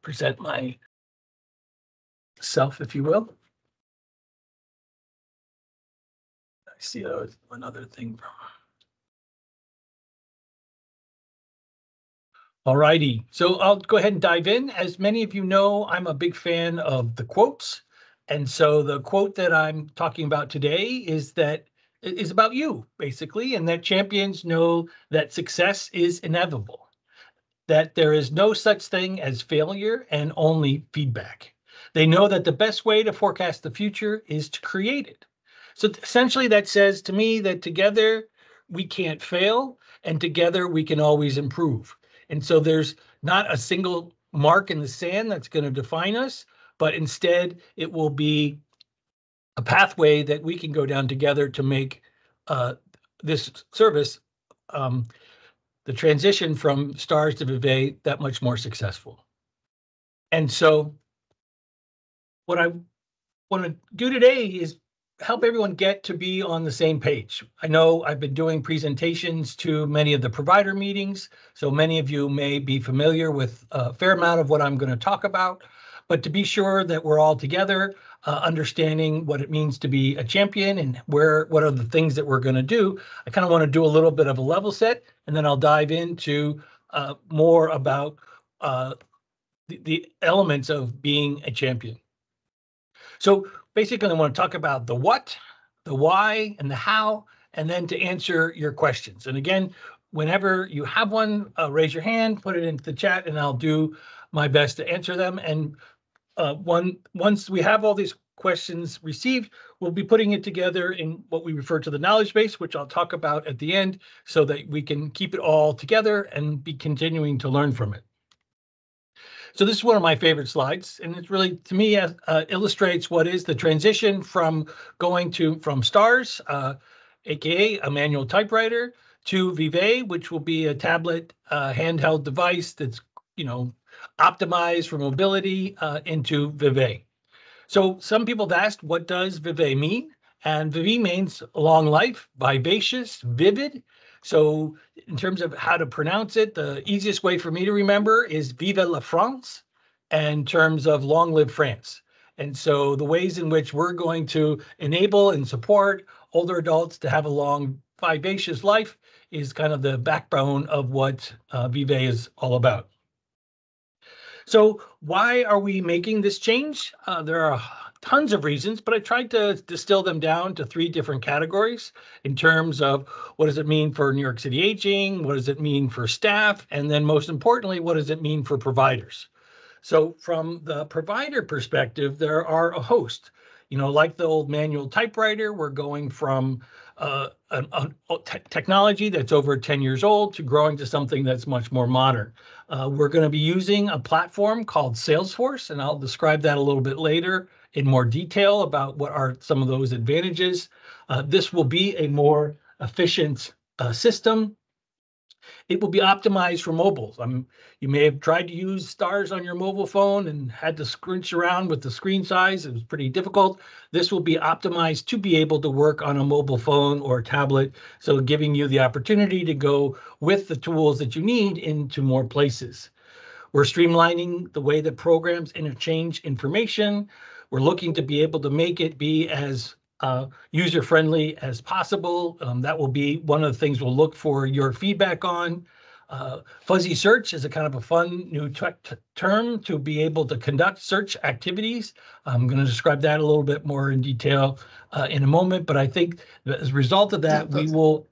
present myself, if you will. I see another thing from. All righty, so I'll go ahead and dive in. As many of you know, I'm a big fan of the quotes. And so the quote that I'm talking about today is about you, basically, and that champions know that success is inevitable, that there is no such thing as failure and only feedback. They know that the best way to forecast the future is to create it. So essentially that says to me that together we can't fail and together we can always improve. And so there's not a single mark in the sand that's going to define us, but instead it will be a pathway that we can go down together to make this service, the transition from STARS to VIVÉ, that much more successful. And so what I want to do today is help everyone get to be on the same page. I know I've been doing presentations to many of the provider meetings, so many of you may be familiar with a fair amount of what I'm going to talk about, but to be sure that we're all together, understanding what it means to be a champion and what are the things that we're going to do, I kind of want to do a little bit of a level set, and then I'll dive into more about the elements of being a champion. So basically, I want to talk about the what, the why, and the how, and then to answer your questions. And again, whenever you have one, raise your hand, put it into the chat, and I'll do my best to answer them. And once we have all these questions received, we'll be putting it together in what we refer to the knowledge base, which I'll talk about at the end, so that we can keep it all together and be continuing to learn from it. So this is one of my favorite slides, and it's really, to me, illustrates what is the transition from going from STARS, aka a manual typewriter, to VIVÉ, which will be a tablet handheld device that's, optimized for mobility, into VIVÉ. So some people have asked, what does VIVÉ mean? And VIVÉ means long life, vivacious, vivid. So in terms of how to pronounce it, the easiest way for me to remember is Vive la France, and in terms of long live France. And so the ways in which we're going to enable and support older adults to have a long, vivacious life is kind of the backbone of what VIVÉ is all about. So why are we making this change? There are tons of reasons, but I tried to distill them down to 3 different categories in terms of what does it mean for New York City Aging, what does it mean for staff, and then most importantly, what does it mean for providers? So from the provider perspective, there are a host. Like the old manual typewriter, we're going from technology that's over 10 years old to growing to something that's much more modern. We're going to be using a platform called Salesforce, and I'll describe that a little bit later in more detail about what are some of those advantages. This will be a more efficient system. It will be optimized for mobiles. You may have tried to use STARS on your mobile phone and had to scrunch around with the screen size. It was pretty difficult. This will be optimized to be able to work on a mobile phone or tablet, so giving you the opportunity to go with the tools that you need into more places. We're streamlining the way that programs interchange information. We're looking to be able to make it be as user-friendly as possible. That will be one of the things we'll look for your feedback on. Fuzzy search is a kind of a fun new term to be able to conduct search activities. I'm going to describe that a little bit more in detail in a moment, but I think that as a result of that, we will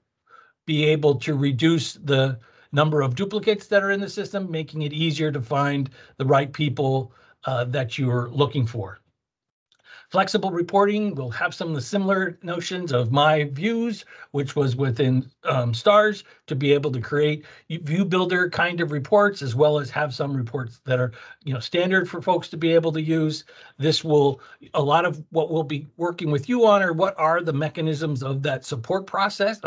be able to reduce the number of duplicates that are in the system, making it easier to find the right people that you're looking for. Flexible reporting will have some of the similar notions of my views, which was within STARS, to be able to create view builder kind of reports, as well as have some reports that are standard for folks to be able to use. A lot of what we'll be working with you on are what are the mechanisms of that report process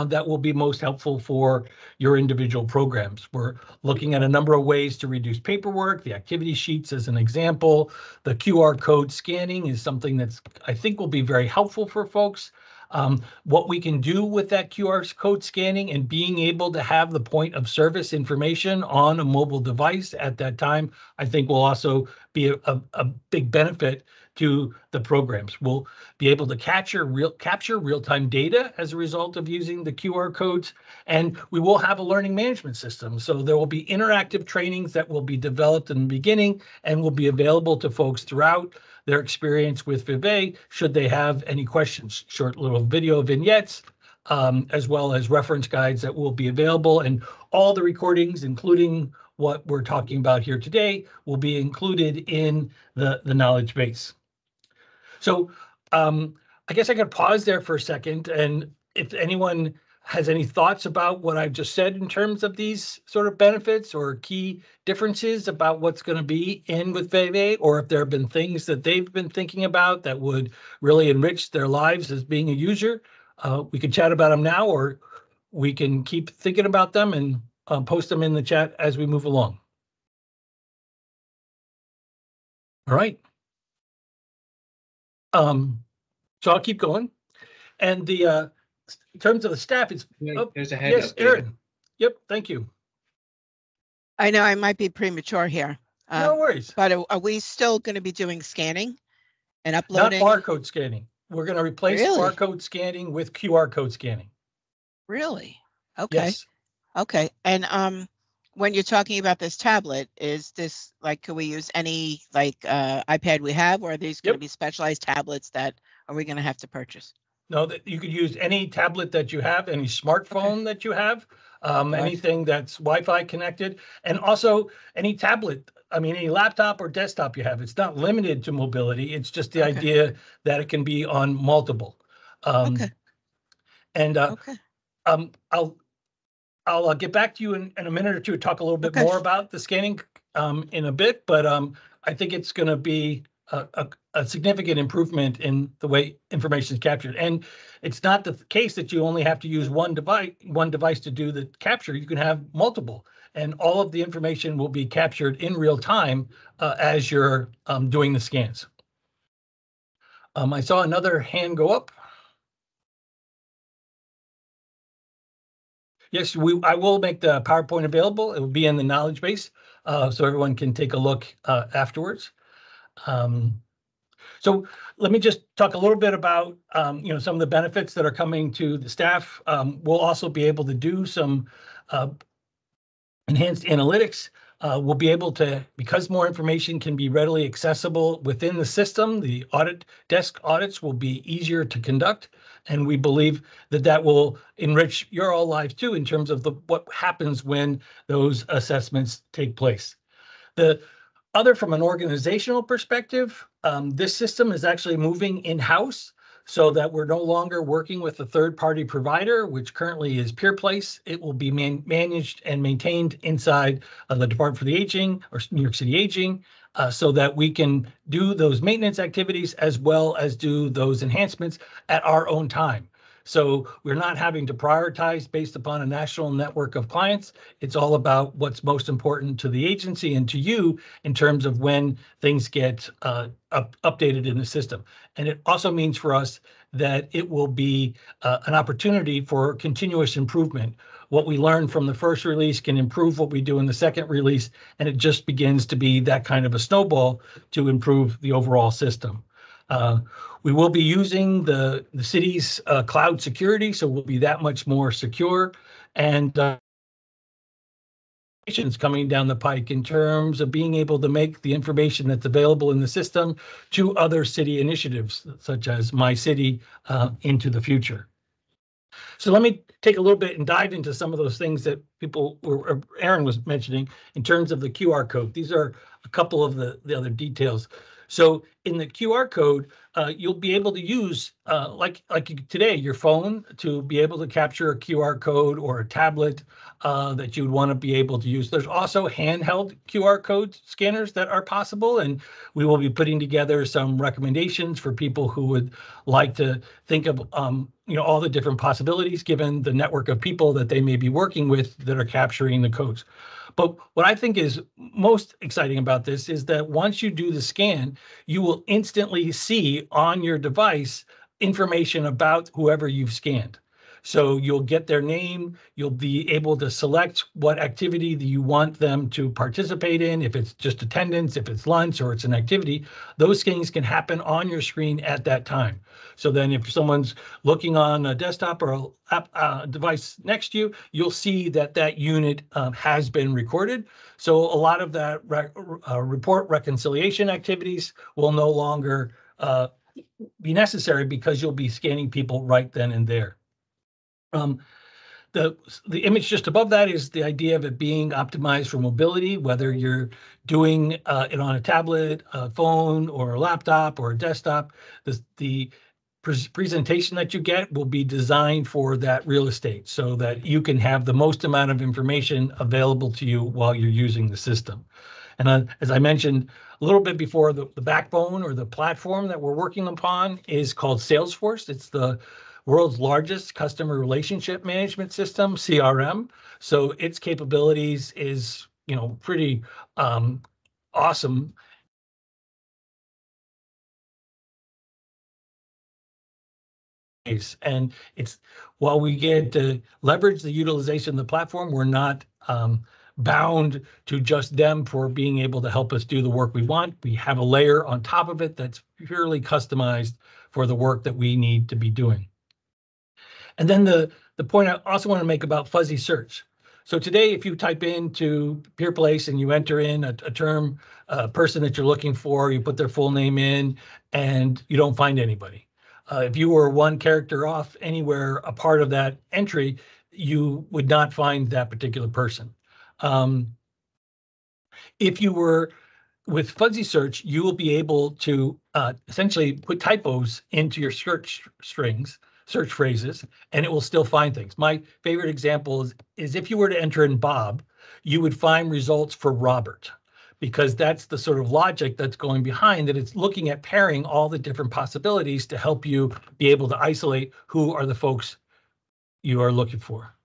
that will be most helpful for your individual programs. We're looking at a number of ways to reduce paperwork, the activity sheets as an example. The QR code scanning is something that's, I think, will be very helpful for folks. What we can do with that QR code scanning and being able to have the point of service information on a mobile device at that time, I think will also be a big benefit to the programs. We'll be able to capture real-time data as a result of using the QR codes, and we will have a learning management system. So there will be interactive trainings that will be developed in the beginning and will be available to folks throughout their experience with VIVÉ, should they have any questions. Short little video vignettes, as well as reference guides that will be available, and all the recordings, including what we're talking about here today, will be included in the knowledge base. So I guess I could pause there for a second, and if anyone has any thoughts about what I've just said in terms of these sort of benefits or key differences about what's going to be in with VIVÉ, or if there have been things that they've been thinking about that would really enrich their lives as being a user, we can chat about them now, or we can keep thinking about them and post them in the chat as we move along. All right. So I'll keep going. And the in terms of the staff, it's there's a hand yes, up there. Aaron. Yep, thank you. I know I might be premature here. No worries. But are we still going to be doing scanning and uploading? Not barcode scanning. We're going to replace barcode scanning with QR code scanning. Really? Okay. Yes. Okay. And when you're talking about this tablet, is this like, could we use any like iPad we have, or are these going to be specialized tablets that are we going to have to purchase? No, that you could use any tablet that you have, any smartphone that you have, anything that's Wi-Fi connected, and also any tablet. I mean, any laptop or desktop you have. It's not limited to mobility. It's just the idea that it can be on multiple. And I'll get back to you in a minute or two to talk a little bit more about the scanning in a bit, but I think it's going to be a significant improvement in the way information is captured. And it's not the case that you only have to use one device to do the capture. You can have multiple, and all of the information will be captured in real time as you're doing the scans. I saw another hand go up. Yes, I will make the PowerPoint available. It will be in the knowledge base, so everyone can take a look afterwards. So let me just talk a little bit about some of the benefits that are coming to the staff. We'll also be able to do some enhanced analytics. We'll be able to, because more information can be readily accessible within the system, the audit desk audits will be easier to conduct. And we believe that that will enrich your all lives too, in terms of what happens when those assessments take place. The other, from an organizational perspective, this system is actually moving in-house, so that we're no longer working with a third-party provider, which currently is PeerPlace. It will be managed and maintained inside the Department for the Aging, or New York City Aging, so that we can do those maintenance activities as well as do those enhancements at our own time. So we're not having to prioritize based upon a national network of clients. It's all about what's most important to the agency and to you in terms of when things get updated in the system. And it also means for us that it will be an opportunity for continuous improvement. What we learn from the first release can improve what we do in the second release, and it just begins to be that kind of a snowball to improve the overall system. We will be using the city's cloud security, so we'll be that much more secure. And coming down the pike in terms of being able to make the information that's available in the system to other city initiatives, such as My City, into the future. So let me take a little bit and dive into some of those things that Aaron was mentioning in terms of the QR code. These are a couple of the other details. So in the QR code, you'll be able to use, like today, your phone to be able to capture a QR code, or a tablet that you would want to be able to use. There's also handheld QR code scanners that are possible, and we will be putting together some recommendations for people who would like to think of all the different possibilities given the network of people that they may be working with that are capturing the codes. But what I think is most exciting about this is that once you do the scan, you will instantly see on your device information about whoever you've scanned. So you'll get their name, you'll be able to select what activity that you want them to participate in, if it's just attendance, if it's lunch, or it's an activity. Those things can happen on your screen at that time. So then if someone's looking on a desktop or a device next to you, you'll see that that unit has been recorded. So a lot of that report reconciliation activities will no longer be necessary because you'll be scanning people right then and there. The image just above that is the idea of it being optimized for mobility, whether you're doing it on a tablet, a phone, or a laptop, or a desktop. The presentation that you get will be designed for that real estate so that you can have the most amount of information available to you while you're using the system. And as I mentioned a little bit before, the backbone or the platform that we're working upon is called Salesforce. It's the world's largest customer relationship management system, CRM. So its capabilities is, pretty awesome. And it's, while we get to leverage the utilization of the platform, we're not bound to just them for being able to help us do the work we want. We have a layer on top of it that's purely customized for the work that we need to be doing. And then the point I also want to make about fuzzy search. So today, if you type into PeerPlace and you enter in a term, person that you're looking for, you put their full name in, and you don't find anybody. If you were one character off anywhere a part of that entry, you would not find that particular person. If you were with fuzzy search, you will be able to essentially put typos into your search phrases, and it will still find things. My favorite example is if you were to enter in Bob, you would find results for Robert, because that's the sort of logic that's going behind that. It's looking at pairing all the different possibilities to help you be able to isolate who are the folks you are looking for.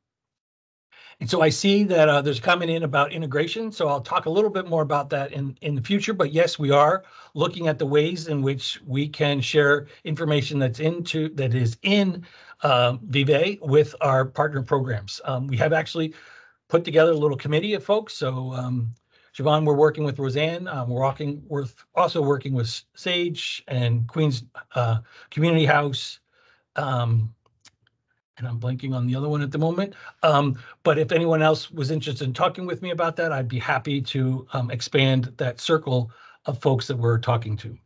And so I see that there's a comment in about integration. So I'll talk a little bit more about that in the future. But yes, we are looking at the ways in which we can share information that is in VIVÉ with our partner programs. We have actually put together a little committee of folks. So Siobhan, we're working with Roseanne. We're also working with Sage and Queens Community House. And I'm blanking on the other one at the moment. But if anyone else was interested in talking with me about that, I'd be happy to expand that circle of folks that we're talking to.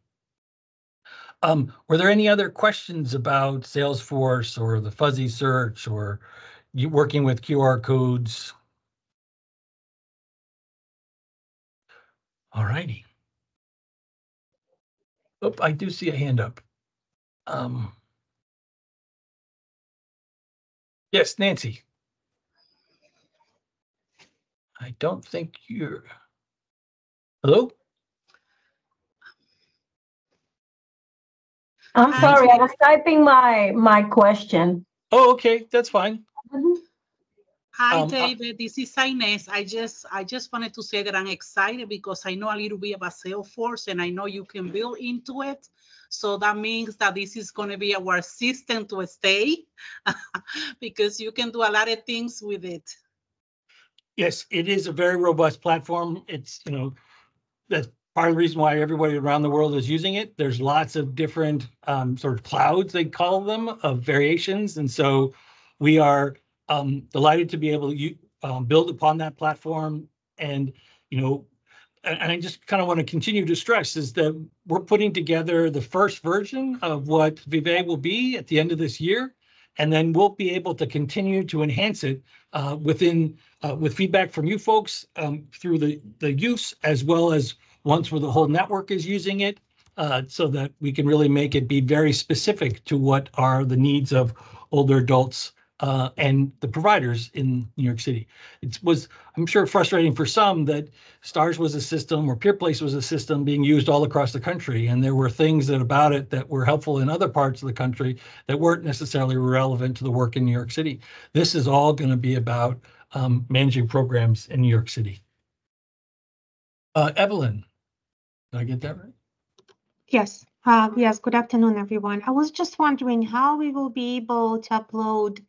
Were there any other questions about Salesforce or the fuzzy search or you working with QR codes? All righty. Oh, I do see a hand up. Yes, Nancy. I don't think you're. Hello? I'm sorry, I was typing my question. Oh, okay, that's fine. Hi, David. This is Inez. I just wanted to say that I'm excited because I know a little bit about Salesforce and I know you can build into it. So that means that this is going to be our system to stay because you can do a lot of things with it. Yes, it is a very robust platform. It's, that's part of the reason why everybody around the world is using it. There's lots of different sort of clouds, they call them, of variations. And so we are delighted to be able to build upon that platform. And, and I just kind of want to continue to stress is that we're putting together the first version of what VIVÉ will be at the end of this year. And then we'll be able to continue to enhance it with feedback from you folks through the use, as well as once where the whole network is using it, so that we can really make it be very specific to what are the needs of older adults and the providers in New York City. It was, I'm sure, frustrating for some that STARS was a system or PeerPlace was a system being used all across the country. And there were things about it that were helpful in other parts of the country that weren't necessarily relevant to the work in New York City. This is all going to be about managing programs in New York City. Evelyn, did I get that right? Yes. Yes, good afternoon, everyone. I was just wondering how we will be able to upload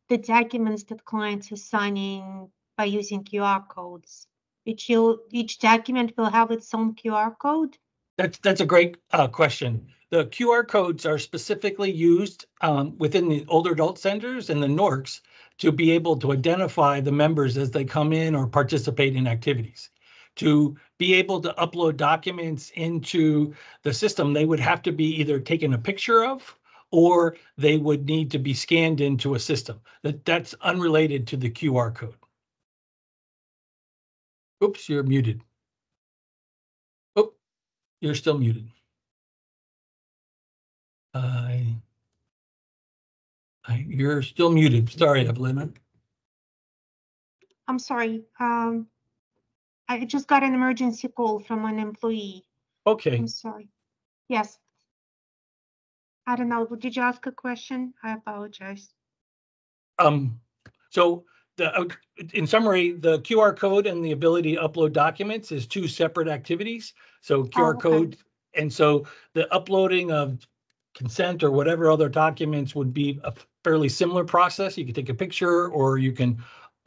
the documents that clients are signing by using QR codes. Each document will have its own QR code? That's a great question. The QR codes are specifically used within the older adult centers and the NORCs to be able to identify the members as they come in or participate in activities. To be able to upload documents into the system, they would have to be either taken a picture of or they would need to be scanned into a system. That's unrelated to the QR code. Oops, you're muted. Oh, you're still muted. You're still muted. Sorry, Evelyn. I'm sorry. I just got an emergency call from an employee. Okay. I'm sorry. Yes. I don't know. Did you ask a question? I apologize. So in summary, the QR code and the ability to upload documents is two separate activities. So QR code, and so the uploading of consent or whatever other documents would be a fairly similar process. You can take a picture or you can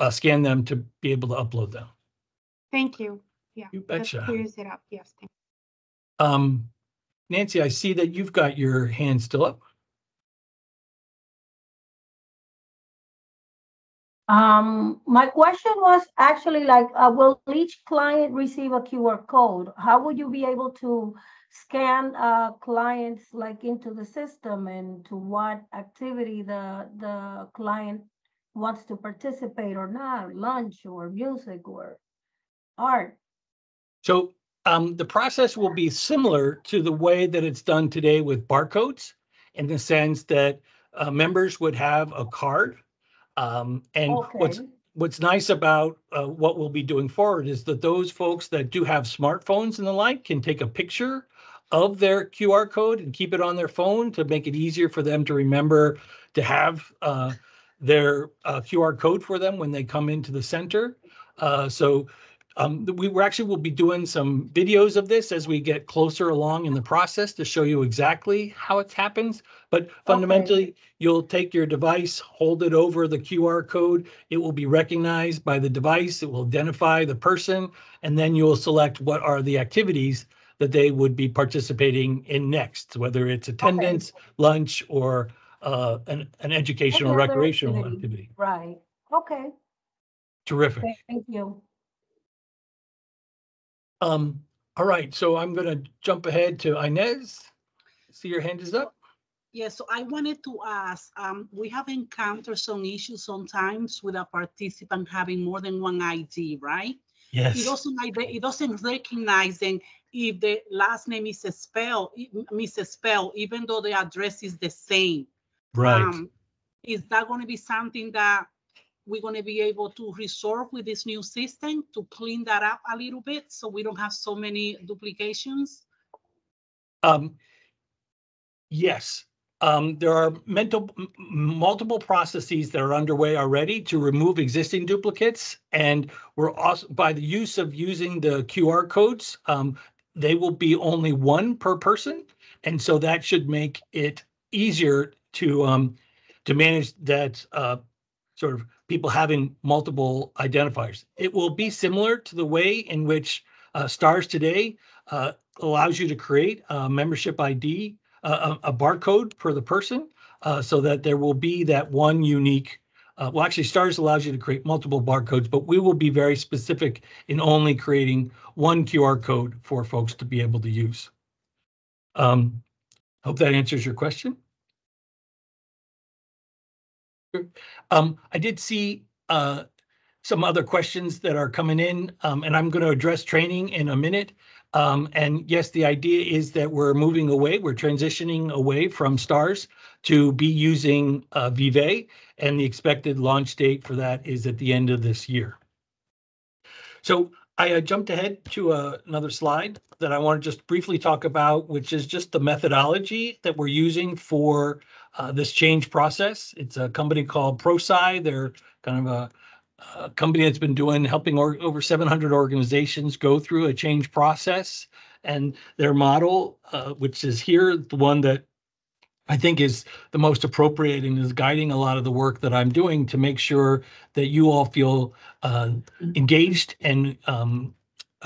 scan them to be able to upload them. Thank you. Yeah, you betcha. That clears it up. Yes, thank you. Nancy, I see that you've got your hand still up. My question was actually like, will each client receive a QR code? How would you be able to scan clients like into the system and to what activity the client wants to participate or not, lunch or music or art? So the process will be similar to the way that it's done today with barcodes, in the sense that members would have a card. And what's nice about what we'll be doing forward is that those folks that do have smartphones and the like can take a picture of their QR code and keep it on their phone to make it easier for them to remember to have their QR code for them when they come into the center. We actually will be doing some videos of this as we get closer along in the process to show you exactly how it happens. But fundamentally, you'll take your device, hold it over the QR code. It will be recognized by the device. It will identify the person, and then you'll select what are the activities that they would be participating in next, whether it's attendance, lunch, or an educational, recreational activity. Right. Okay. Terrific. Thank you. All right, so I'm going to jump ahead to Inez. See, your hand is up. Yes, so I wanted to ask, we have encountered some issues sometimes with a participant having more than one ID, right? Yes. It doesn't recognize them if the last name is misspelled, even though the address is the same. Right. Is that going to be something that we're going to be able to resolve with this new system to clean that up a little bit so we don't have so many duplications? Yes. There are multiple processes that are underway already to remove existing duplicates, and we're also, by the use of using the QR codes, they will be only one per person, and so that should make it easier to manage that sort of people having multiple identifiers. It will be similar to the way in which STARS today allows you to create a membership ID, a barcode per the person, so that there will be that one unique. Well, actually, STARS allows you to create multiple barcodes, but we will be very specific in only creating one QR code for folks to be able to use. Hope that answers your question. I did see some other questions that are coming in, and I'm going to address training in a minute. And yes, the idea is that we're transitioning away from STARS to be using VIVÉ, and the expected launch date for that is at the end of this year. So I jumped ahead to another slide that I want to just briefly talk about, which is just the methodology that we're using for this change process. It's a company called ProSci. They're kind of a company that's been helping over 700 organizations go through a change process. and their model, which is here, the one that I think is the most appropriate and is guiding a lot of the work that I'm doing to make sure that you all feel engaged and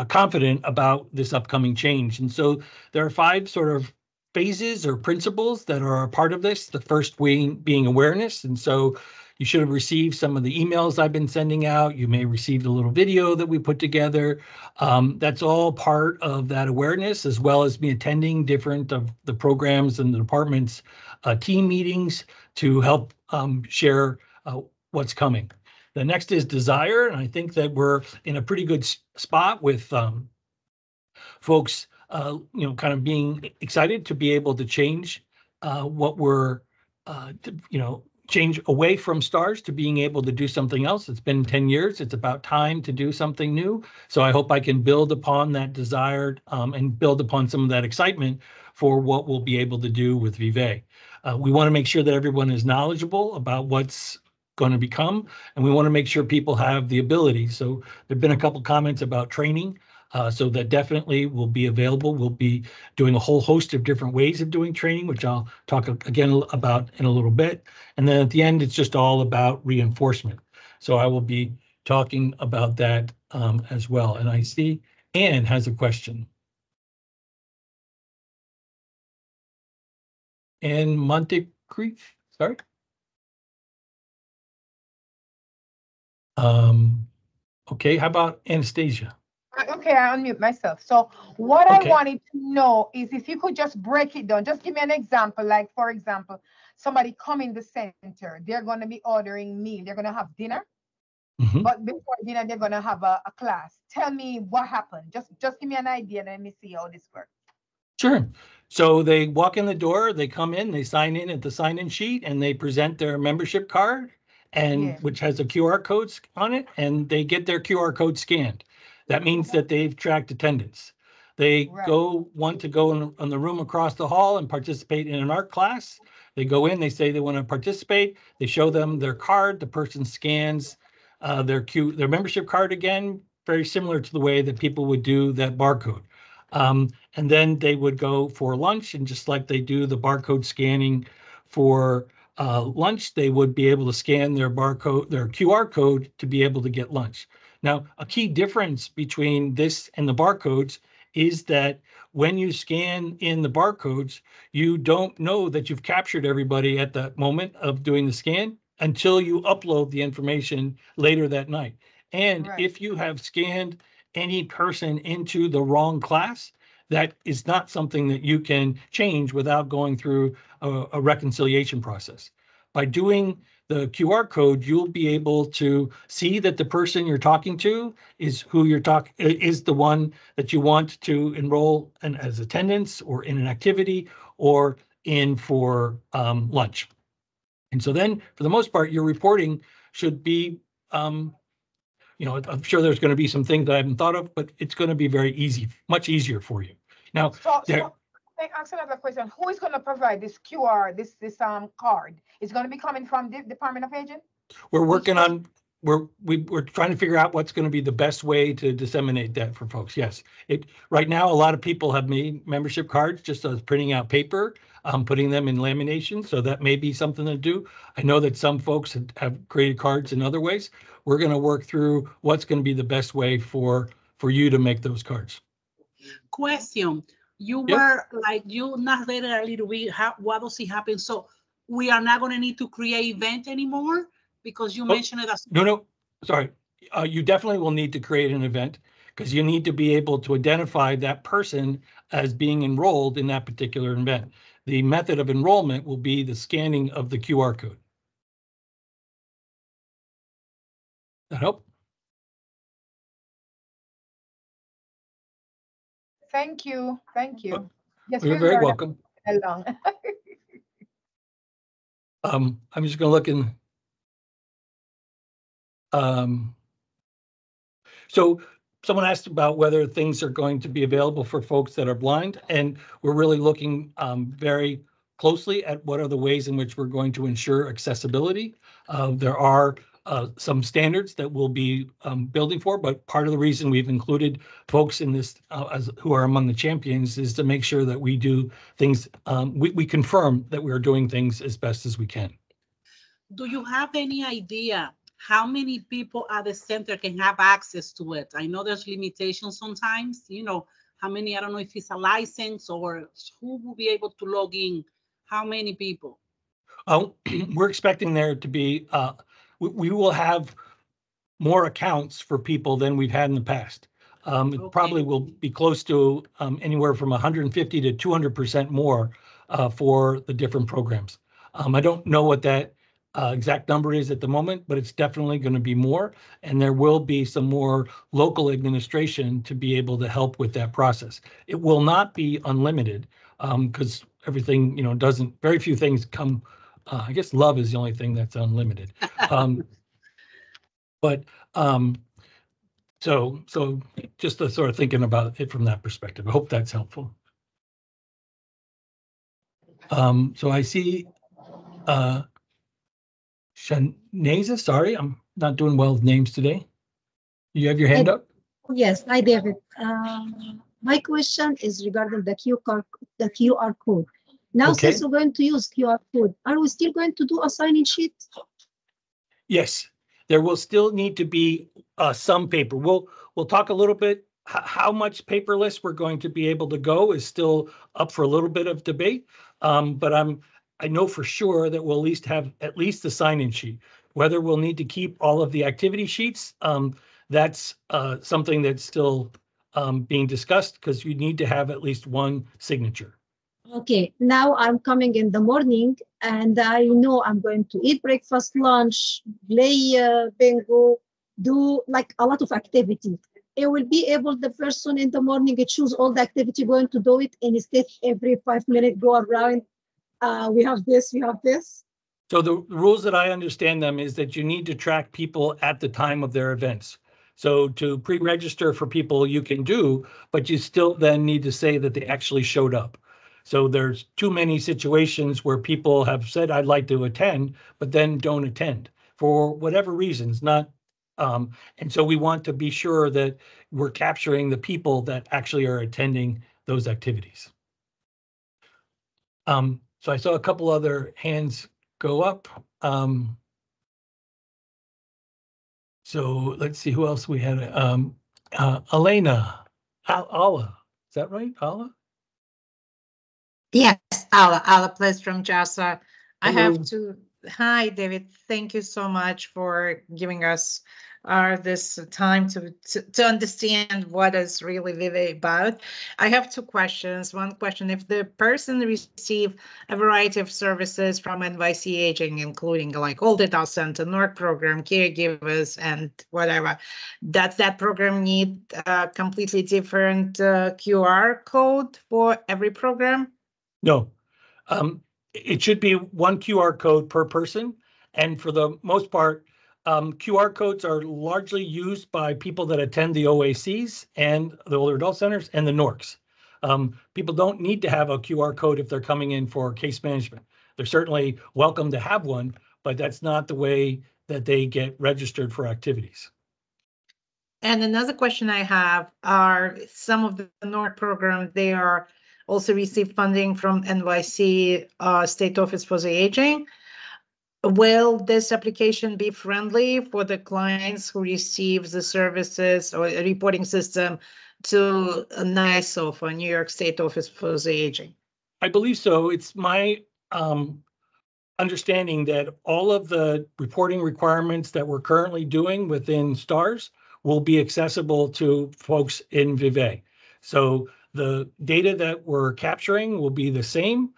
confident about this upcoming change. And so there are 5 sort of phases or principles that are a part of this. The first being awareness. And so you should have received some of the emails I've been sending out. You may have received a little video that we put together. That's all part of that awareness, as well as me attending different of the programs and the department's team meetings to help share what's coming. The next is desire, and I think that we're in a pretty good spot with folks, kind of being excited to be able to change what we're, change away from stars to being able to do something else. It's been 10 years. It's about time to do something new. So I hope I can build upon that desire and build upon some of that excitement for what we'll be able to do with VIVÉ. We want to make sure that everyone is knowledgeable about what's going to become, and we want to make sure people have the ability. So there've been a couple comments about training. So that definitely will be available. We'll be doing a whole host of different ways of doing training, which I'll talk again about in a little bit. And then at the end, it's just all about reinforcement. So I will be talking about that as well. And I see Anne has a question. Anne Montecrief, sorry. Okay, how about Anastasia? Okay, I unmute myself. So what Okay. I wanted to know is if you could just break it down. Just give me an example. Like, for example, somebody come in the center. They're going to be ordering meal. They're going to have dinner. Mhm. But before dinner, they're going to have a class. Tell me what happened. Just give me an idea and let me see how this works. Sure. So they walk in the door, they come in, they sign in at the sign-in sheet, and they present their membership card, and Yeah. which has a QR code on it, and they get their QR code scanned. That means that they've tracked attendance. They Right. want to go in the room across the hall and participate in an art class. They go in, they say they want to participate. They show them their card. The person scans their membership card again, very similar to the way that people would do that barcode. And then they would go for lunch, and just like they do the barcode scanning for lunch, they would be able to scan their QR code to be able to get lunch. Now, a key difference between this and the barcodes is that when you scan in the barcodes, you don't know that you've captured everybody at that moment of doing the scan until you upload the information later that night. And Right. if you have scanned any person into the wrong class, that is not something that you can change without going through a reconciliation process. By doing the QR code, you'll be able to see that the person you're talking to is is the one that you want to enroll in as attendance or in an activity or in for lunch. And so then, for the most part, your reporting should be, I'm sure there's going to be some things that I haven't thought of, but it's going to be very easy, much easier for you. Now, So I ask another question. Who is going to provide this QR, this card? It's going to be coming from the Department of Aging? we're working on, we're trying to figure out what's going to be the best way to disseminate that for folks. Yes, right now, a lot of people have made membership cards just as printing out paper, putting them in lamination. So that may be something to do. I know that some folks have created cards in other ways. We're going to work through what's going to be the best way for you to make those cards. Question. You Yep. were like, you narrated a little bit, what does it happen? So we are not going to need to create event anymore because you mentioned it as. No, sorry. You definitely will need to create an event because you need to be able to identify that person as being enrolled in that particular event. The method of enrollment will be the scanning of the QR code. That help? Thank you. Thank you. Yes, You're we'll very learn welcome. along. I'm just going to look in. So someone asked about whether things are going to be available for folks that are blind, and we're really looking very closely at what are the ways in which we're going to ensure accessibility. There are some standards that we'll be building for, but part of the reason we've included folks in this who are among the champions is to make sure that we do things, we confirm that we're doing things as best as we can. Do you have any idea how many people at the center can have access to it? I know there's limitations sometimes, you know, how many, I don't know if it's a license or who will be able to log in, how many people? We're expecting there to be, we will have more accounts for people than we've had in the past. It probably will be close to anywhere from 150 to 200% more for the different programs. I don't know what that exact number is at the moment, but it's definitely going to be more. And there will be some more local administration to be able to help with that process. It will not be unlimited because everything, you know, doesn't, very few things come. I guess love is the only thing that's unlimited. But so just to sort of thinking about it from that perspective. I hope that's helpful. So I see Shaneza, sorry, I'm not doing well with names today. You have your hand up? Yes, hi, David. My question is regarding the QR code. Now, Okay. since we're going to use QR code, are we still going to do a sign-in sheet? Yes, there will still need to be some paper. We'll talk a little bit. How much paperless we're going to be able to go is still up for a little bit of debate. But I know for sure that we'll at least have at least the sign-in sheet. Whether we'll need to keep all of the activity sheets, that's something that's still being discussed because you need to have at least one signature. Okay, now I'm coming in the morning and I know I'm going to eat breakfast, lunch, play bingo, do like a lot of activity. It will be able, the person in the morning, choose all the activity going to do it, and instead every 5 minutes go around. We have this, we have this. So the rules that I understand them is that you need to track people at the time of their events. So to pre-register for people you can do, but you still then need to say that they actually showed up. So there's too many situations where people have said, I'd like to attend, but then don't attend for whatever reasons, not. And so we want to be sure that we're capturing the people that actually are attending those activities. So I saw a couple other hands go up. So let's see who else we had. Elena, Ala, is that right, Ala? Yes, Ala Place from JASA. I Hello. have to, hi, David. Thank you so much for giving us this time to understand what is really VIVÉ about. I have two questions. One question, if the person receive a variety of services from NYC Aging, including like all the adult center, NORC program, caregivers, and whatever, does that program need a completely different QR code for every program? No, it should be one QR code per person. And for the most part, QR codes are largely used by people that attend the OACs and the older adult centers and the NORCs. People don't need to have a QR code if they're coming in for case management. They're certainly welcome to have one, but that's not the way that they get registered for activities. And another question I have are some of the NORC programs, they are also receive funding from NYC State Office for the Aging. Will this application be friendly for the clients who receive the services or a reporting system to NYSO for New York State Office for the Aging? I believe so. It's my understanding that all of the reporting requirements that we're currently doing within STARS will be accessible to folks in VIVÉ. So the data that we're capturing will be the same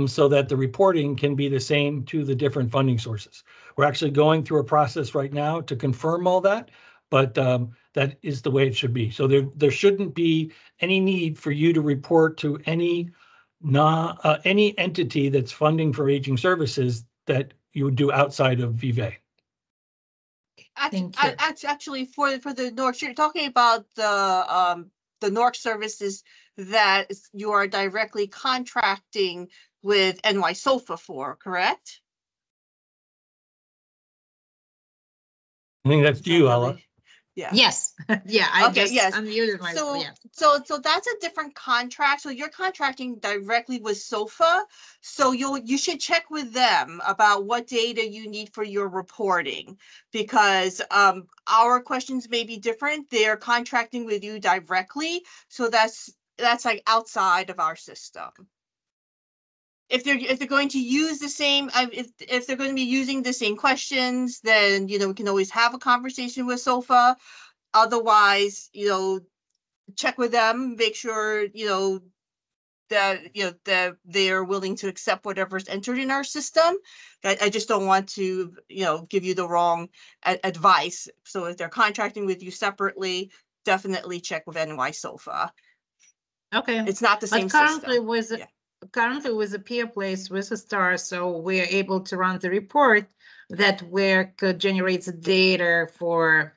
so that the reporting can be the same to the different funding sources. We're actually going through a process right now to confirm all that, but that is the way it should be. So there shouldn't be any need for you to report to any entity that's funding for aging services that you would do outside of VIVÉ. Actually, for the NORC, you're talking about the NORC services that you are directly contracting with NYSOFA for, correct? I think that's you, Ella. Yeah. Yes. Yeah, I Okay, just yes. unmuted myself. So, Yes. so that's a different contract. So you're contracting directly with SOFA. So you should check with them about what data you need for your reporting, because our questions may be different. They're contracting with you directly. So that's like outside of our system. If they're going to use the same, if they're going to be using the same questions, then we can always have a conversation with SOFA. Otherwise, check with them, make sure, that they're willing to accept whatever's entered in our system. I just don't want to, give you the wrong advice. So if they're contracting with you separately, definitely check with NY SOFA. Okay. It's not the same But currently system. currently with the peer place with a star, so we're able to run the report that generates data for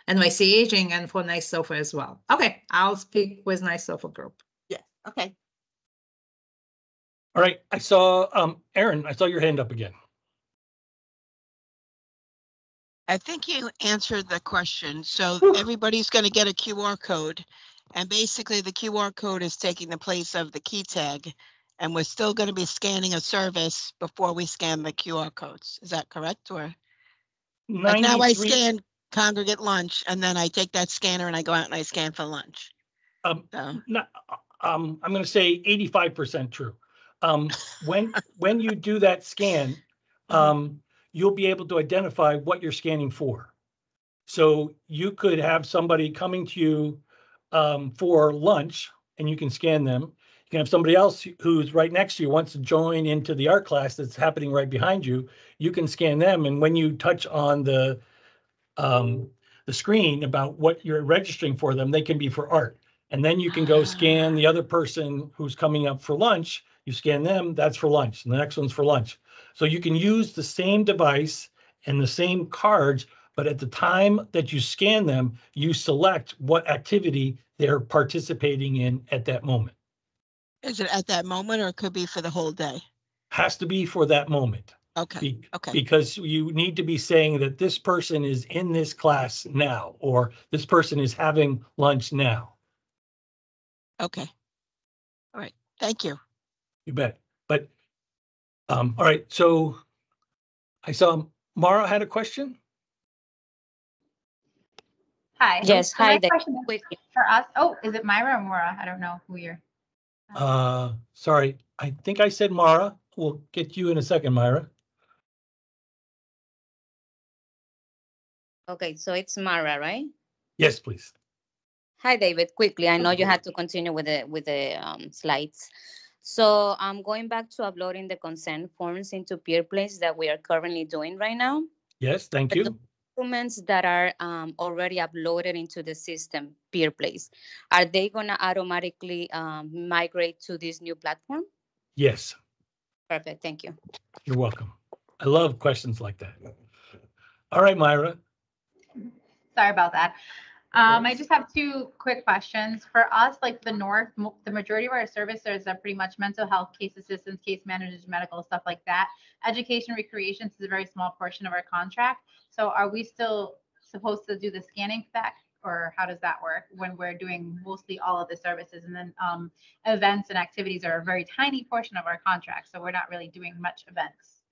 NYC Aging and for NYC SOFA as well. Okay, I'll speak with NYC SOFA group. Yeah. Okay. All right. I saw, Aaron, I saw your hand up again. I think you answered the question. So Whew. everybody's going to get a QR code, and basically the QR code is taking the place of the key tag, and we're still going to be scanning a service before we scan the QR codes. Is that correct? Or like now I scan congregate lunch, and then I take that scanner and I go out and I scan for lunch. I'm going to say 85% true. When you do that scan, you'll be able to identify what you're scanning for. So you could have somebody coming to you for lunch, and you can scan them. You can have somebody else who's right next to you wants to join into the art class that's happening right behind you. You can scan them, and when you touch on the screen about what you're registering for them, they can be for art. And then you can go scan the other person who's coming up for lunch. You scan them, that's for lunch. And the next one's for lunch. So you can use the same device and the same cards, but at the time that you scan them, you select what activity they're participating in at that moment. Is it at that moment, or it could be for the whole day? Has to be for that moment. Okay. Okay. Because you need to be saying that this person is in this class now, or this person is having lunch now. Okay. All right. Thank you. You bet. But, all right. So I saw Mara had a question. Hi. Yes. So Hi. question for us. Oh, is it Myra or Mora? I don't know who you're. Sorry. I think I said Mara. We'll get you in a second, Myra. Okay, so it's Mara, right? Yes, please. Hi, David. Quickly, I know you had to continue with the slides. So I'm going back to uploading the consent forms into PeerPlace that we are currently doing right now. Yes, thank you. Documents that are already uploaded into the system, PeerPlace, are they going to automatically migrate to this new platform? Yes. Perfect. Thank you. You're welcome. I love questions like that. All right, Myra. Sorry about that. I just have two quick questions. For us, like the North, the majority of our services are pretty much mental health, case assistants, case managers, medical, stuff like that. Education, recreations is a very small portion of our contract. So are we still supposed to do the scanning back, or how does that work when we're doing mostly all of the services? And then events and activities are a very tiny portion of our contract. So we're not really doing much events.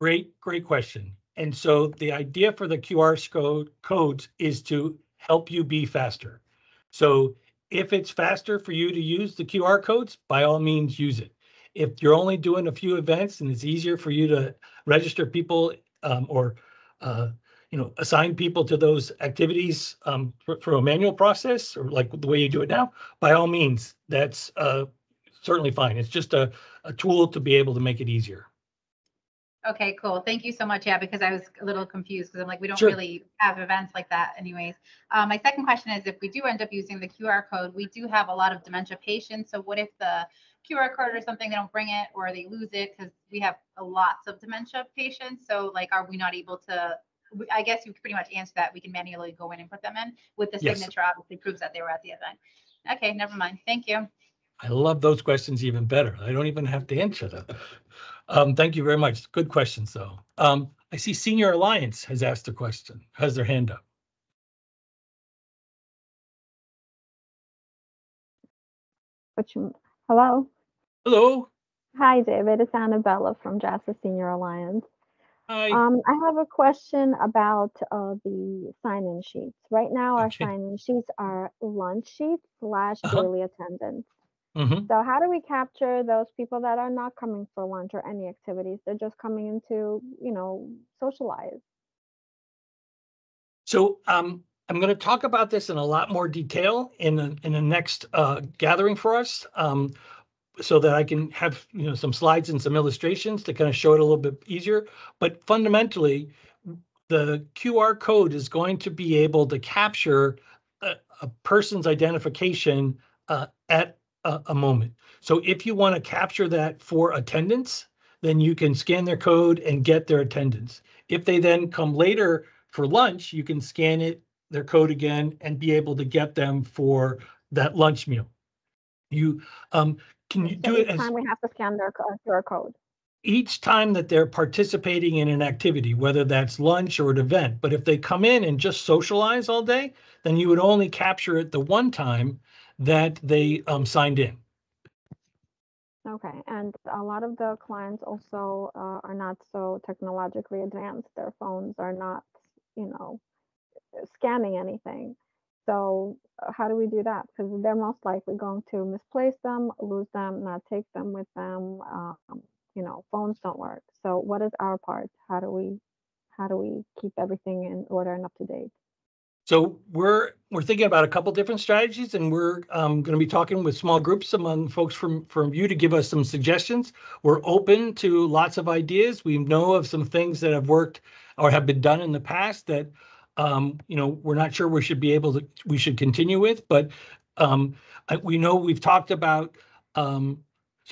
Great question. And so the idea for the QR codes is to help you be faster. So if it's faster for you to use the QR codes, by all means use it. If you're only doing a few events and it's easier for you to register people or assign people to those activities for a manual process, or like the way you do it now, by all means, that's certainly fine. It's just a tool to be able to make it easier. Okay, cool. Thank you so much. Yeah, because I was a little confused because I'm like, we don't Sure. really have events like that anyways. My second question is, if we do end up using the QR code, we do have a lot of dementia patients. So what if the QR code or something, they don't bring it or they lose it? Because we have lots of dementia patients. So like, are we not able to, I guess you pretty much answer that. We can manually go in and put them in with the Yes. signature, obviously proves that they were at the event. Okay, never mind. Thank you. I love those questions even better. I don't even have to answer them. Thank you very much. Good questions, though. I see Senior Alliance has asked a question, has their hand up. Hello. Hello. Hi, David. It's Annabella from JASA Senior Alliance. Hi. I have a question about the sign-in sheets. Right now, our Okay. sign-in sheets are lunch sheets / Uh-huh. daily attendance. Mm-hmm. So how do we capture those people that are not coming for lunch or any activities? They're just coming in to, socialize. So I'm going to talk about this in a lot more detail in the next gathering for us, so that I can have some slides and some illustrations to kind of show it a little bit easier. But fundamentally, the QR code is going to be able to capture a person's identification at a moment. So if you want to capture that for attendance, then you can scan their code and get their attendance. If they then come later for lunch, you can scan their code again and be able to get them for that lunch meal. You can you do it Each time we have to scan their QR code. Each time that they're participating in an activity, whether that's lunch or an event. But if they come in and just socialize all day, then you would only capture it the one time that they signed in. Okay, and a lot of the clients also are not so technologically advanced. Their phones are not, scanning anything. So how do we do that? Because they're most likely going to misplace them, lose them, not take them with them. Phones don't work. So what is our part? How do we keep everything in order and up to date? So we're thinking about a couple different strategies, and we're going to be talking with small groups among folks from you to give us some suggestions. We're open to lots of ideas. We know of some things that have worked or have been done in the past that we're not sure we should continue with, but we know we've talked about. So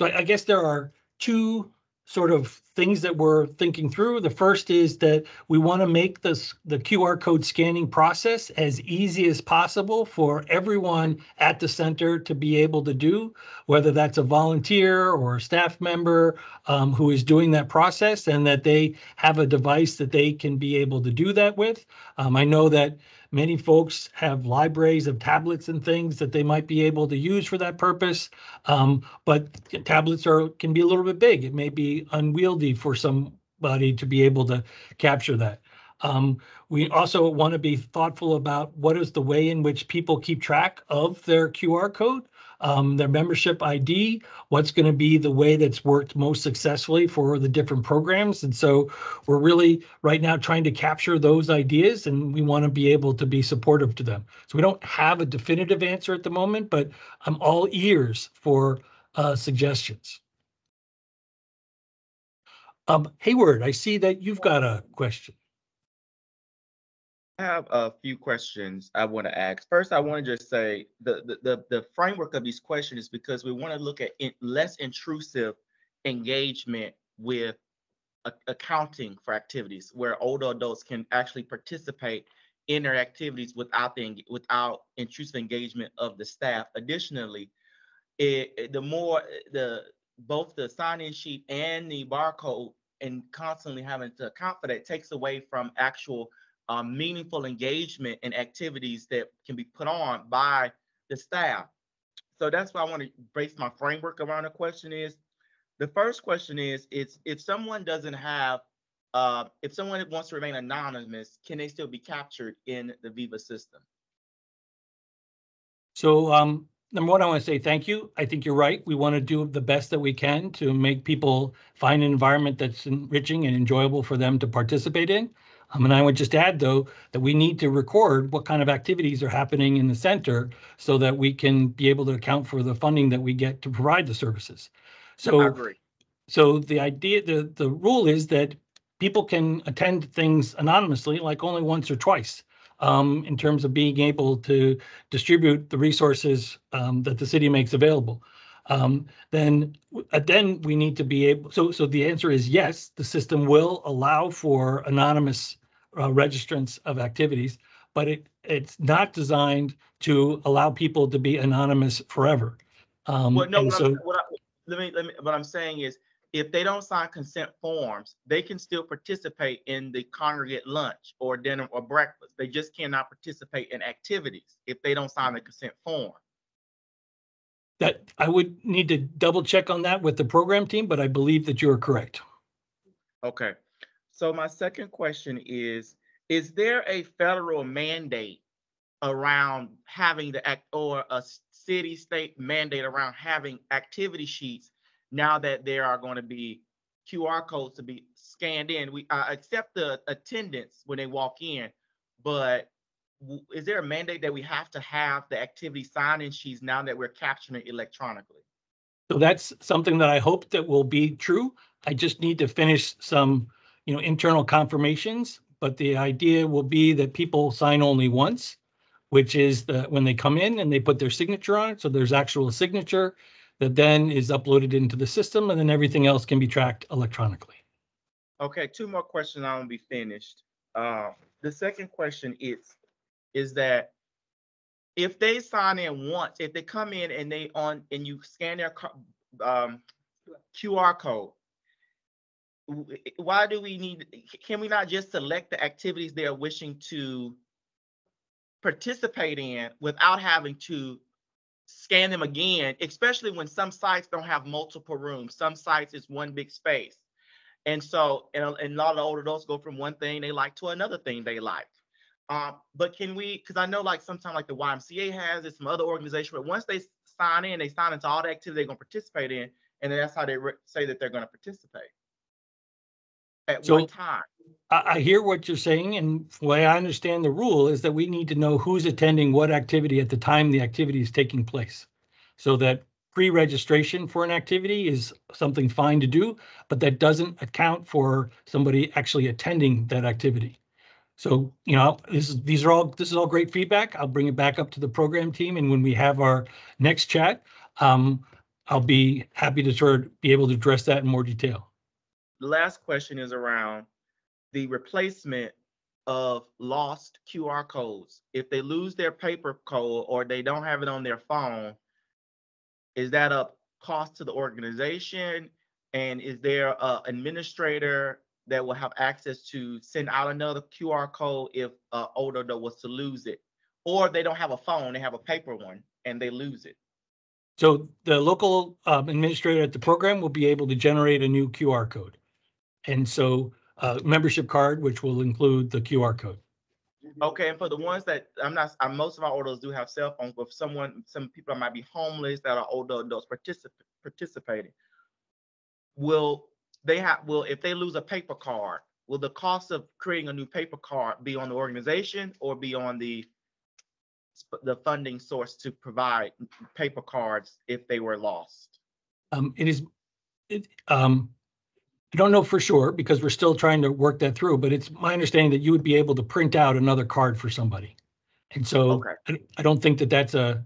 I guess there are two sort of things that we're thinking through. The first is that we want to make the QR code scanning process as easy as possible for everyone at the center to be able to do, whether that's a volunteer or a staff member who is doing that process, and that they have a device that they can be able to do that with. I know that many folks have libraries of tablets and things that they might be able to use for that purpose, but tablets can be a little bit big. It may be unwieldy for somebody to be able to capture that. We also want to be thoughtful about what is the way in which people keep track of their QR code, their membership ID, what's going to be the way that's worked most successfully for the different programs. And so we're really right now trying to capture those ideas, and we want to be able to be supportive to them. So we don't have a definitive answer at the moment, but I'm all ears for suggestions. Hayward, I see that you've got a question. I have a few questions I want to ask. First, I want to just say the framework of these questions is because we want to look at less intrusive engagement with accounting for activities, where older adults can actually participate in their activities without intrusive engagement of the staff. Additionally, both the sign-in sheet and the barcode, and constantly having to account for that, takes away from actual meaningful engagement and activities that can be put on by the staff. So that's why I want to base my framework around the question is. The first question is if someone doesn't have, if someone wants to remain anonymous, can they still be captured in the VIVÉ system? So number one, I want to say thank you. I think you're right. We want to do the best that we can to make people find an environment that's enriching and enjoyable for them to participate in. And I would just add, though, that we need to record what kind of activities are happening in the center so that we can be able to account for the funding that we get to provide the services. So I agree. So the idea, the rule is that people can attend things anonymously, like only once or twice, in terms of being able to distribute the resources that the city makes available. Then we need to be able. So the answer is yes. The system will allow for anonymous registrants of activities, but it's not designed to allow people to be anonymous forever. Well, no. What I'm saying is, if they don't sign consent forms, they can still participate in the congregate lunch or dinner or breakfast. They just cannot participate in activities if they don't sign the consent form. That I would need to double check on that with the program team, but I believe that you are correct. Okay. So my second question is there a federal mandate around having the act, or a city state mandate around having activity sheets now that there are going to be QR codes to be scanned in? We accept the attendance when they walk in, but is there a mandate that we have to have the activity sign-in sheets now that we're capturing it electronically? So that's something that I hope that will be true. I just need to finish some, internal confirmations, but the idea will be that people sign only once, which is when they come in and they put their signature on it. So there's actual signature that then is uploaded into the system, and then everything else can be tracked electronically. Okay, two more questions. I won't be finished. The second question is that if they sign in once, if they come in and you scan their QR code, why do we need? Can we not just select the activities they are wishing to participate in without having to scan them again? Especially when some sites don't have multiple rooms, some sites is one big space, and so and a lot of the older adults go from one thing they like to another thing they like. But can we, because I know like sometimes like the YMCA has it, some other organization, but once they sign in, they sign into all the activity they're going to participate in, and then that's how they say that they're going to participate at one time. I hear what you're saying, and the way I understand the rule is that we need to know who's attending what activity at the time the activity is taking place. So that pre-registration for an activity is something fine to do, but that doesn't account for somebody actually attending that activity. So, this is all great feedback. I'll bring it back up to the program team, and when we have our next chat, I'll be happy to sort of be able to address that in more detail. The last question is around the replacement of lost QR codes. If they lose their paper code or they don't have it on their phone, is that a cost to the organization? And is there an administrator that will have access to send out another QR code if older adult was to lose it? Or if they don't have a phone, they have a paper one and they lose it? So the local administrator at the program will be able to generate a new QR code. And so membership card, which will include the QR code. Okay, and for the ones that most of our older adults do have cell phones, but some people that might be homeless that are older adults participating, if they lose a paper card, will the cost of creating a new paper card be on the organization or be on the funding source to provide paper cards if they were lost? I don't know for sure because we're still trying to work that through, but it's my understanding that you would be able to print out another card for somebody. And so I don't think that that's an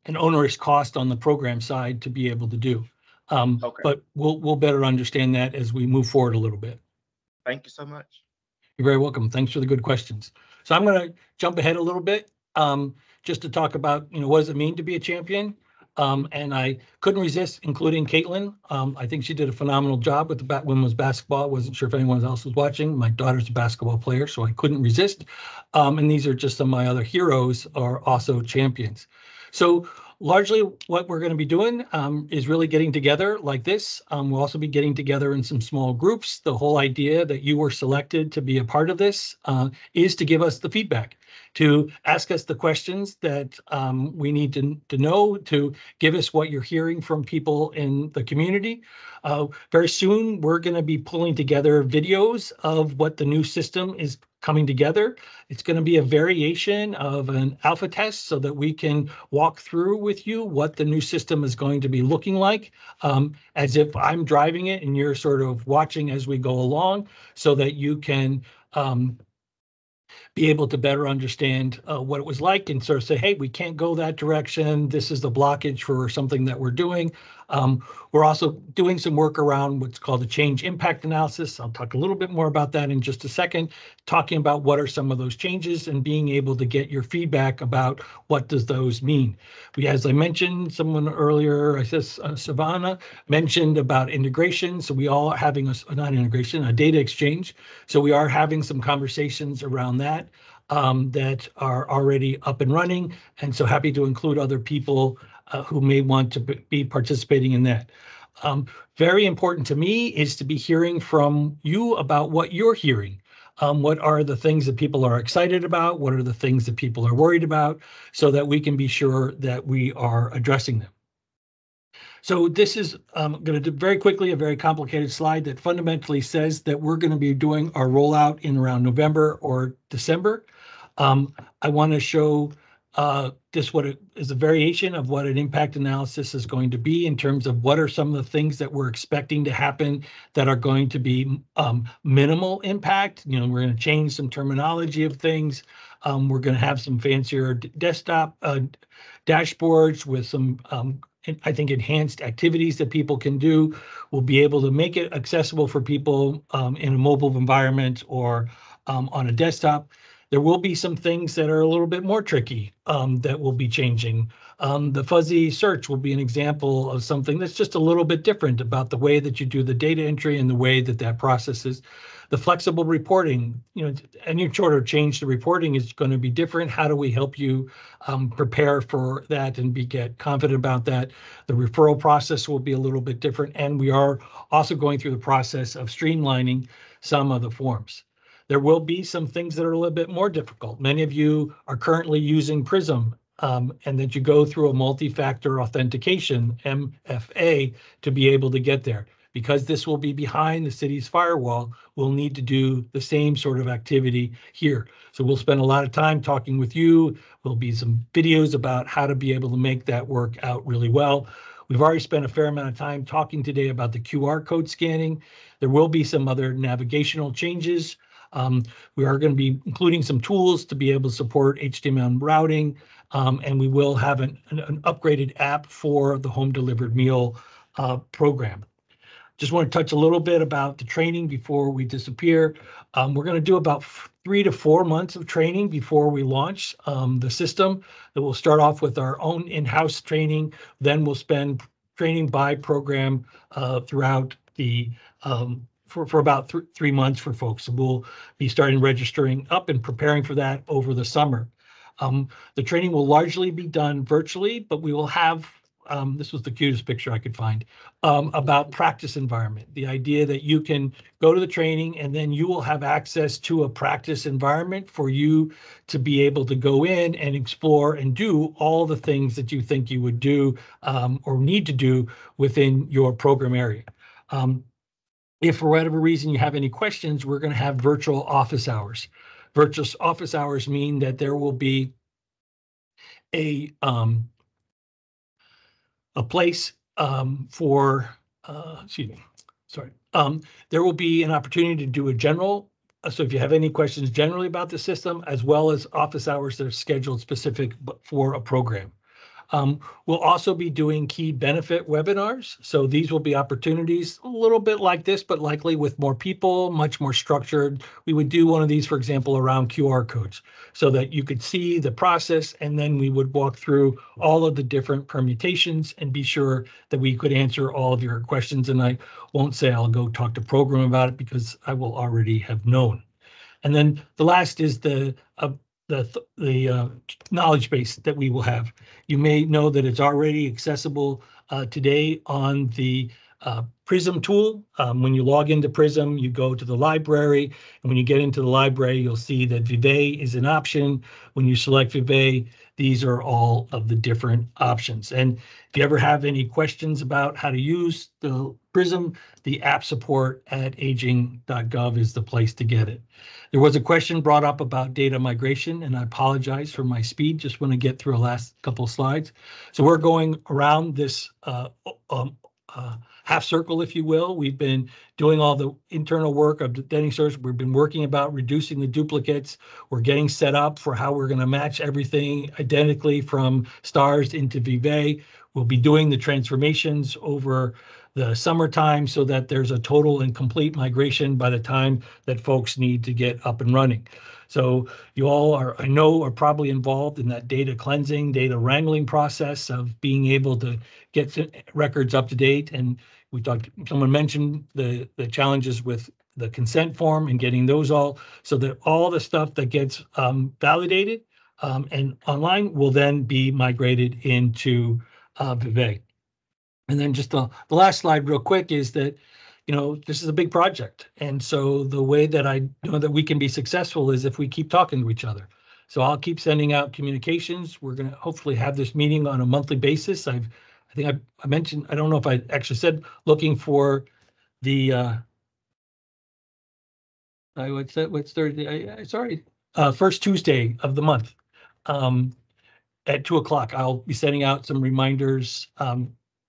onerous cost on the program side to be able to do. But we'll better understand that as we move forward a little bit. Thank you so much. You're very welcome. Thanks for the good questions. So I'm going to jump ahead a little bit just to talk about, what does it mean to be a champion? And I couldn't resist including Caitlin. I think she did a phenomenal job with the women's basketball. I wasn't sure if anyone else was watching. My daughter's a basketball player, so I couldn't resist. And these are just some of my other heroes are also champions. So largely what we're going to be doing is really getting together like this. We'll also be getting together in some small groups. The whole idea that you were selected to be a part of this is to give us the feedback, to ask us the questions that we need to know, to give us what you're hearing from people in the community. Very soon, we're going to be pulling together videos of what the new system is coming together. It's going to be a variation of an alpha test so that we can walk through with you what the new system is going to be looking like, as if I'm driving it and you're sort of watching as we go along so that you can be able to better understand what it was like and sort of say, hey, we can't go that direction. This is the blockage for something that we're doing. We're also doing some work around what's called a change impact analysis. I'll talk a little bit more about that in just a second, talking about what are some of those changes and being able to get your feedback about what does those mean. As I mentioned, someone earlier, I said Savannah mentioned about integration. So we all are having not integration, a data exchange. So we are having some conversations around that that are already up and running. And so happy to include other people who may want to be participating in that. Very important to me is to be hearing from you about what you're hearing. What are the things that people are excited about? What are the things that people are worried about, so that we can be sure that we are addressing them. So this is going to do very quickly a very complicated slide that fundamentally says that we're going to be doing our rollout in around November or December. I want to show just what it is, a variation of what an impact analysis is going to be in terms of what are some of the things that we're expecting to happen that are going to be minimal impact. You know, we're going to change some terminology of things. We're going to have some fancier desktop dashboards with some I think enhanced activities that people can do. We'll be able to make it accessible for people in a mobile environment or on a desktop. There will be some things that are a little bit more tricky that will be changing. The fuzzy search will be an example of something that's just a little bit different about the way that you do the data entry and the way that that processes. The flexible reporting, you know, any sort of change to reporting is going to be different. How do we help you prepare for that and get confident about that? The referral process will be a little bit different, and we are also going through the process of streamlining some of the forms. There will be some things that are a little bit more difficult. Many of you are currently using PRISM, and that you go through a multi-factor authentication, MFA, to be able to get there. Because this will be behind the city's firewall, we'll need to do the same sort of activity here. So we'll spend a lot of time talking with you. There'll be some videos about how to be able to make that work out really well. We've already spent a fair amount of time talking today about the QR code scanning. There will be some other navigational changes. We are going to be including some tools to be able to support HTML routing, and we will have an upgraded app for the home delivered meal program. Just want to touch a little bit about the training before we disappear. We're going to do about 3 to 4 months of training before we launch the system. That will start off with our own in-house training. Then we'll spend training by program throughout the for about 3 months for folks. So we'll be starting registering up and preparing for that over the summer. The training will largely be done virtually, but we will have, this was the cutest picture I could find, about practice environment. The idea that you can go to the training and then you will have access to a practice environment for you to be able to go in and explore and do all the things that you think you would do or need to do within your program area. If for whatever reason you have any questions, we're going to have virtual office hours. Virtual office hours mean that there will be a place for, excuse me, sorry. There will be an opportunity to do a general. So if you have any questions generally about the system, as well as office hours that are scheduled specific for a program. We'll also be doing key benefit webinars. So these will be opportunities a little bit like this, but likely with more people, much more structured. We would do one of these, for example, around QR codes so that you could see the process, and then we would walk through all of the different permutations and be sure that we could answer all of your questions. And I won't say I'll go talk to program about it because I will already have known. And then the last is the knowledge base that we will have. You may know that it's already accessible today on the PRISM tool. When you log into PRISM, you go to the library, and when you get into the library, you'll see that VIVÉ is an option. When you select VIVÉ, these are all of the different options. And if you ever have any questions about how to use the PRISM, the app support at aging.gov is the place to get it. There was a question brought up about data migration, and I apologize for my speed. Just want to get through the last couple of slides. So we're going around this half circle, if you will. We've been doing all the internal work of the identity search. We've been working about reducing the duplicates. We're getting set up for how we're going to match everything identically from STARS into VIVÉ. We'll be doing the transformations over the summertime so that there's a total and complete migration by the time that folks need to get up and running. So you all are, I know, are probably involved in that data cleansing, data wrangling process of being able to get records up to date. And we talked, someone mentioned the challenges with the consent form and getting those all, so that all the stuff that gets validated and online will then be migrated into VIVÉ. And then just the last slide real quick is that, you know, this is a big project. And so the way that I know that we can be successful is if we keep talking to each other. So I'll keep sending out communications. We're going to hopefully have this meeting on a monthly basis. I think I mentioned, I don't know if I actually said, looking for the, what's Thursday? Sorry, first Tuesday of the month at 2 o'clock. I'll be sending out some reminders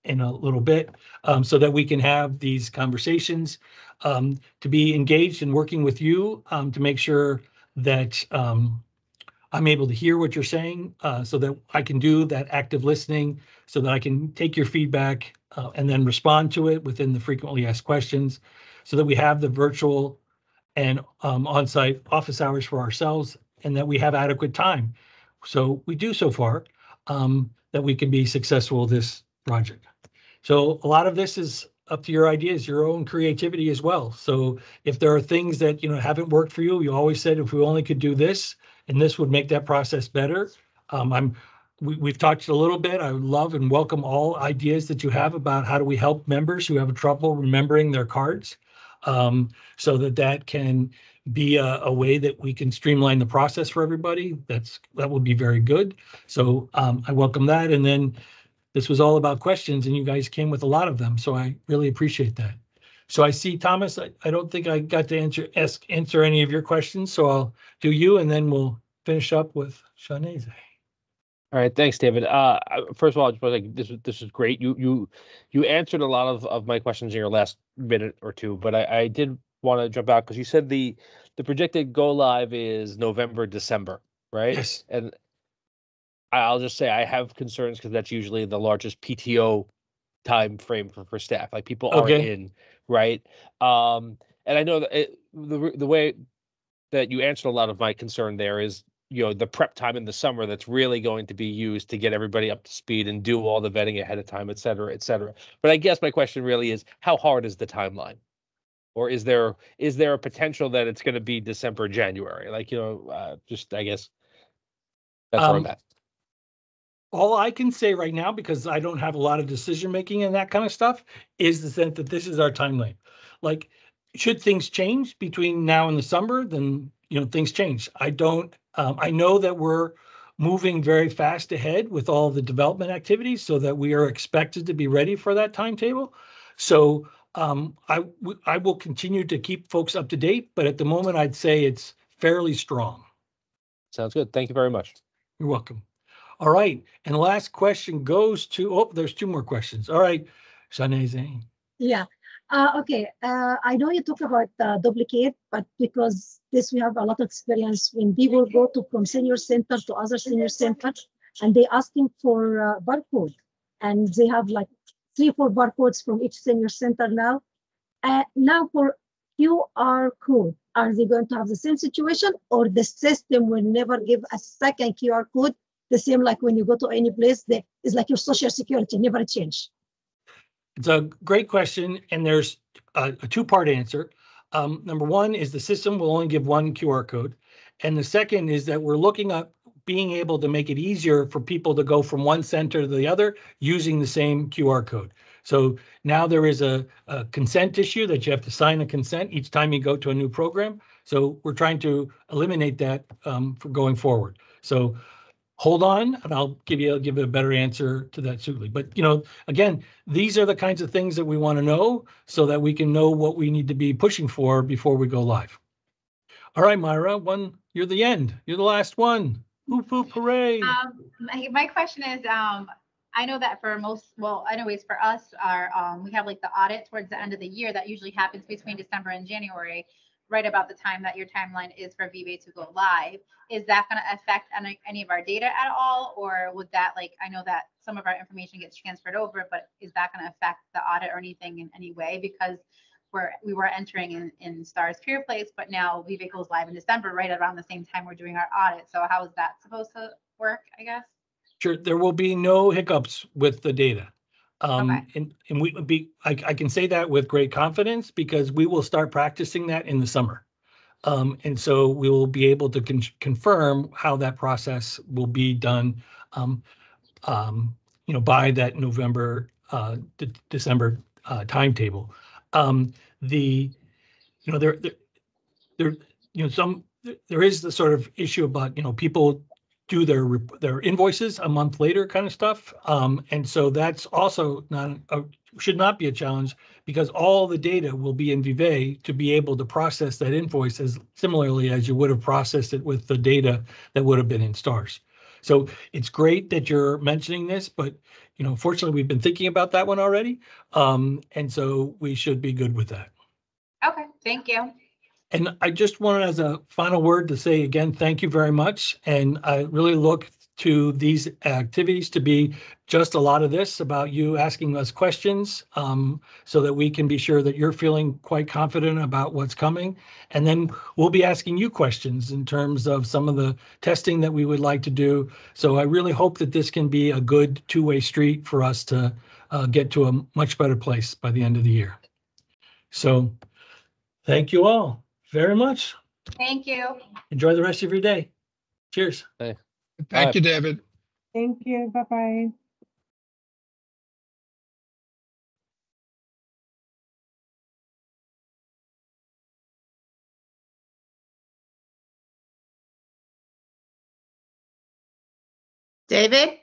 in a little bit so that we can have these conversations, to be engaged in working with you to make sure that I'm able to hear what you're saying so that I can do that active listening, so that I can take your feedback and then respond to it within the frequently asked questions, so that we have the virtual and on-site office hours for ourselves, and that we have adequate time. So we do so far that we can be successful with this project. So a lot of this is up to your ideas, your own creativity as well. So if there are things that, you know, haven't worked for you, you always said, if we only could do this, and this would make that process better. We've talked a little bit. I would love and welcome all ideas that you have about how do we help members who have trouble remembering their cards, so that can be a way that we can streamline the process for everybody. That would be very good. So I welcome that. And then this was all about questions, and you guys came with a lot of them. So I really appreciate that. So I see, Thomas, I don't think I got to answer any of your questions. So I'll do you, and then we'll finish up with Shanae. All right, thanks, David. First of all, I just want to say this is great. You answered a lot of my questions in your last minute or two, but I did want to jump out because you said the projected go live is November, December, right? Yes. And I'll just say I have concerns because that's usually the largest PTO time frame for staff. Like people aren't in, right? And I know that the way that you answered a lot of my concern there is, you know, the prep time in the summer that's really going to be used to get everybody up to speed and do all the vetting ahead of time, et cetera, et cetera. But I guess my question really is, how hard is the timeline? Or is there a potential that it's going to be December, January? Like, you know, just, I guess that's where I'm at. All I can say right now, because I don't have a lot of decision making and that kind of stuff, is the sense that this is our timeline. Like, should things change between now and the summer, then, you know, things change. I know that we're moving very fast ahead with all the development activities so that we are expected to be ready for that timetable. So I will continue to keep folks up to date, but at the moment I'd say it's fairly strong. Sounds good. Thank you very much. You're welcome. All right, and the last question goes to, there's 2 more questions. All right, Shanae. Yeah. Okay. I know you talk about duplicate, but because this we have a lot of experience when people go from senior center to other senior center, and they asking for barcode, and they have like 3 or 4 barcodes from each senior center now. Now for QR code, are they going to have the same situation, or the system will never give a second QR code? The same like when you go to any place, it's like your social security, never change. It's a great question, and there's a 2-part answer. Number one is the system will only give 1 QR code. And the second is that we're looking at being able to make it easier for people to go from one center to the other using the same QR code. So now there is a consent issue that you have to sign a consent each time you go to a new program. So we're trying to eliminate that for going forward. So hold on, and I'll give a better answer to that soon. But, you know, again, these are the kinds of things that we want to know so that we can know what we need to be pushing for before we go live. All right, Myra, you're the end. You're the last one. Whoop, whoop, hooray. My question is, I know that for most, well, anyways, for us, our we have like the audit towards the end of the year that usually happens between December and January, right about the time that your timeline is for VIVÉ to go live. Is that going to affect any of our data at all, or would that, like, I know that some of our information gets transferred over, but is that going to affect the audit or anything in any way? Because we were entering in Stars Pure Place, but now VIVÉ goes live in December, right around the same time we're doing our audit. So how is that supposed to work, I guess? Sure, there will be no hiccups with the data. Okay. And we would be, I can say that with great confidence because we will start practicing that in the summer. And so we will be able to confirm how that process will be done, by that November, December timetable. There, there is the sort of issue about, people do their invoices a month later kind of stuff. And so that's also should not be a challenge because all the data will be in VIVÉ to be able to process that invoice as similarly as you would have processed it with the data that would have been in Stars. So it's great that you're mentioning this, but fortunately we've been thinking about that one already. And so we should be good with that. Okay, thank you. And I just wanted as a final word to say again, thank you very much. And I really look to these activities to be just a lot of this about you asking us questions so that we can be sure that you're feeling quite confident about what's coming. And then we'll be asking you questions in terms of some of the testing that we would like to do. So I really hope that this can be a good two-way street for us to get to a much better place by the end of the year. So thank you all very much. Thank you. Enjoy the rest of your day. Cheers. Hey. Thank you, David. Thank you. Bye-bye. David?